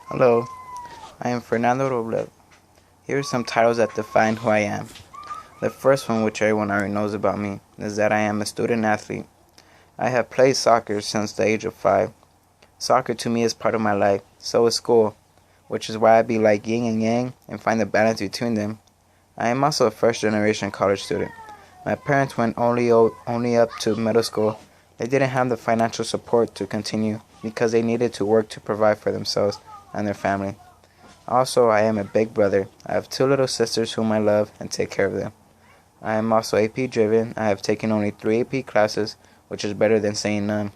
Hello, I am Fernando Robledo. Here are some titles that define who I am. The first one, which everyone already knows about me, is that I am a student athlete. I have played soccer since the age of 5. Soccer to me is part of my life, so is school, which is why I be like yin and yang and find the balance between them. I am also a first generation college student. My parents went only up to middle school. They didn't have the financial support to continue because they needed to work to provide for themselves and their family. Also, I am a big brother. I have 2 little sisters whom I love and take care of them. I am also AP driven. I have taken only 3 AP classes, which is better than saying none.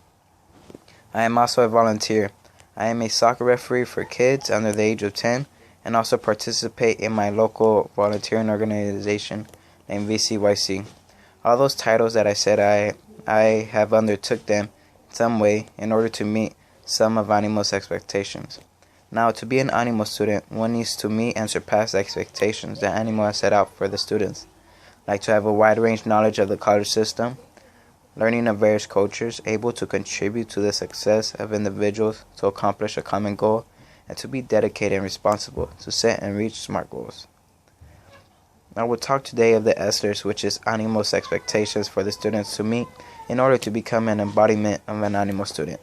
I am also a volunteer. I am a soccer referee for kids under the age of 10 and also participate in my local volunteering organization named VCYC. All those titles that I said I have undertook them in some way in order to meet some of Animo's expectations. Now, to be an Animo student, one needs to meet and surpass the expectations that Animo has set out for the students, like to have a wide range knowledge of the college system, learning of various cultures, able to contribute to the success of individuals to accomplish a common goal, and to be dedicated and responsible to set and reach SMART goals. I will talk today of the ESLers, which is Animo's expectations for the students to meet in order to become an embodiment of an Animo student.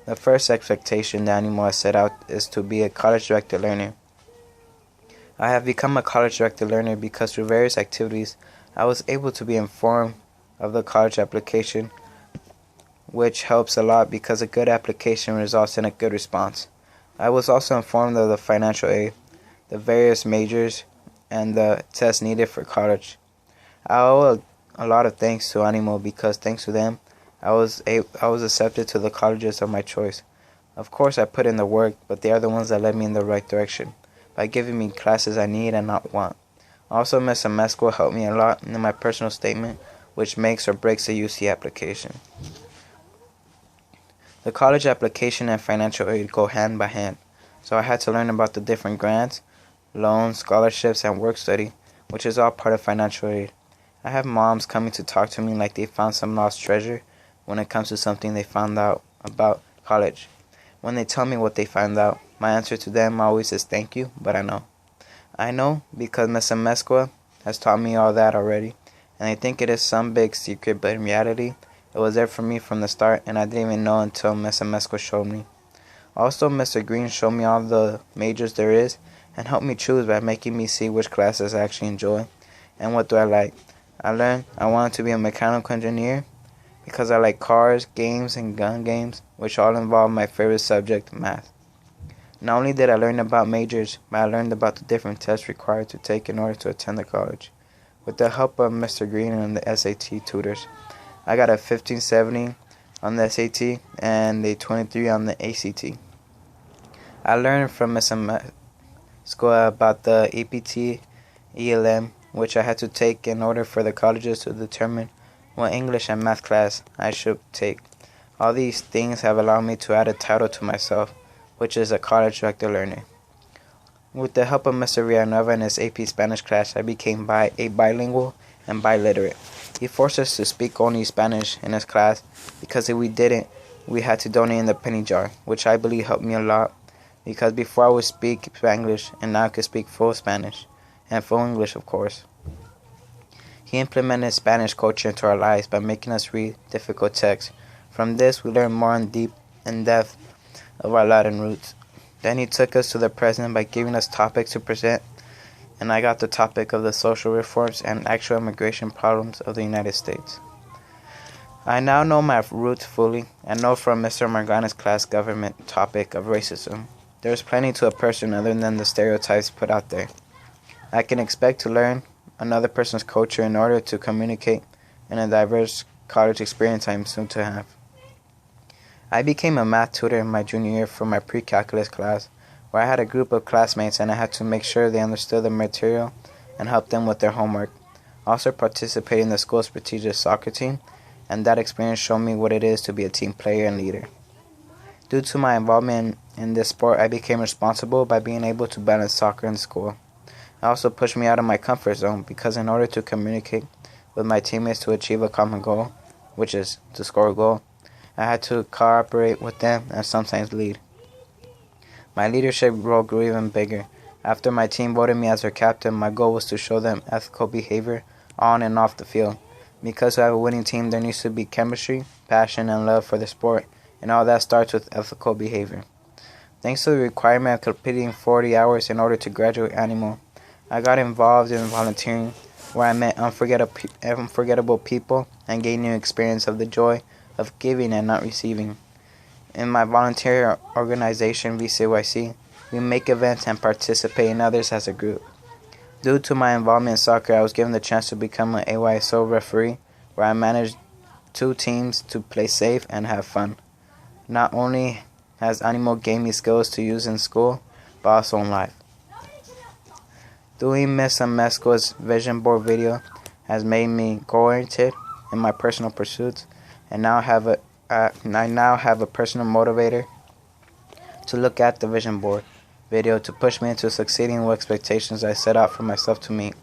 The first expectation that Animo has set out is to be a college-directed learner. I have become a college-directed learner because through various activities, I was able to be informed of the college application, which helps a lot because a good application results in a good response. I was also informed of the financial aid, the various majors, and the tests needed for college. I owe a lot of thanks to Animo because thanks to them, I was accepted to the colleges of my choice. Of course, I put in the work, but they are the ones that led me in the right direction by giving me classes I need and not want. Also, Ms. Amesco helped me a lot in my personal statement, which makes or breaks the UC application. The college application and financial aid go hand by hand, so I had to learn about the different grants, loans, scholarships, and work study, which is all part of financial aid. I have moms coming to talk to me like they found some lost treasure when it comes to something they found out about college. When they tell me what they found out, my answer to them always is thank you, but I know. I know because Ms. Amesqua has taught me all that already, and I think it is some big secret, but in reality, it was there for me from the start, and I didn't even know until Ms. Amesqua showed me. Also, Mr. Green showed me all the majors there is, and helped me choose by making me see which classes I actually enjoy, and what do I like. I learned I wanted to be a mechanical engineer, because I like cars, games, and gun games, which all involve my favorite subject, math. Not only did I learn about majors, but I learned about the different tests required to take in order to attend the college. With the help of Mr. Green and the SAT tutors, I got a 1570 on the SAT and a 23 on the ACT. I learned from Ms. School about the APT ELM, which I had to take in order for the colleges to determine what English and math class I should take. All these things have allowed me to add a title to myself, which is a college-directed learner. With the help of Mr. Villanueva and his AP Spanish class, I became a bilingual and biliterate. He forced us to speak only Spanish in his class because if we didn't, we had to donate in the penny jar, which I believe helped me a lot because before I would speak Spanglish and now I could speak full Spanish and full English, of course. He implemented Spanish culture into our lives by making us read difficult texts. From this, we learned more in depth of our Latin roots. Then he took us to the present by giving us topics to present, and I got the topic of the social reforms and actual immigration problems of the United States. I now know my roots fully and know from Mr. Margana's class government topic of racism. There is plenty to a person other than the stereotypes put out there. I can expect to learn another person's culture in order to communicate in a diverse college experience I am soon to have. I became a math tutor in my junior year for my pre-calculus class, where I had a group of classmates and I had to make sure they understood the material and help them with their homework. I also participated in the school's prestigious soccer team, and that experience showed me what it is to be a team player and leader. Due to my involvement in this sport, I became responsible by being able to balance soccer and school. It also pushed me out of my comfort zone because in order to communicate with my teammates to achieve a common goal, which is to score a goal, I had to cooperate with them and sometimes lead. My leadership role grew even bigger. After my team voted me as their captain, my goal was to show them ethical behavior on and off the field. Because we have a winning team, there needs to be chemistry, passion, and love for the sport, and all that starts with ethical behavior. Thanks to the requirement of completing 40 hours in order to graduate Animal, I got involved in volunteering, where I met unforgettable people and gained new experience of the joy of giving and not receiving. In my volunteer organization, VCYC, we make events and participate in others as a group. Due to my involvement in soccer, I was given the chance to become an AYSO referee, where I managed 2 teams to play safe and have fun. Not only has Animal gained me skills to use in school, but also in life. Doing Miss Amesco's vision board video has made me goal-oriented in my personal pursuits, and I now have a personal motivator to look at the vision board video to push me into succeeding with expectations I set out for myself to meet.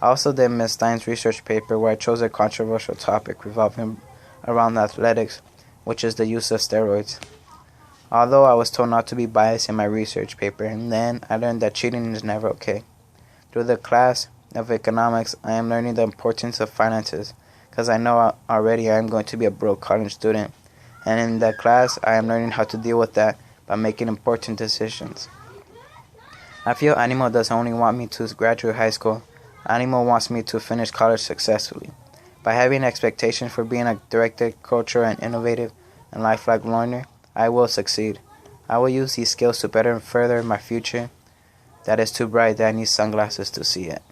I also did Ms. Stein's research paper, where I chose a controversial topic revolving around athletics, which is the use of steroids. Although I was told not to be biased in my research paper, and then I learned that cheating is never okay. Through the class of economics, I am learning the importance of finances, because I know already I am going to be a broke college student, and in that class I am learning how to deal with that by making important decisions. I feel Animal doesn't only want me to graduate high school, Animal wants me to finish college successfully. By having expectations for being a directed, cultural, and innovative and lifelong learner, I will succeed. I will use these skills to better and further my future that is too bright that I need sunglasses to see it.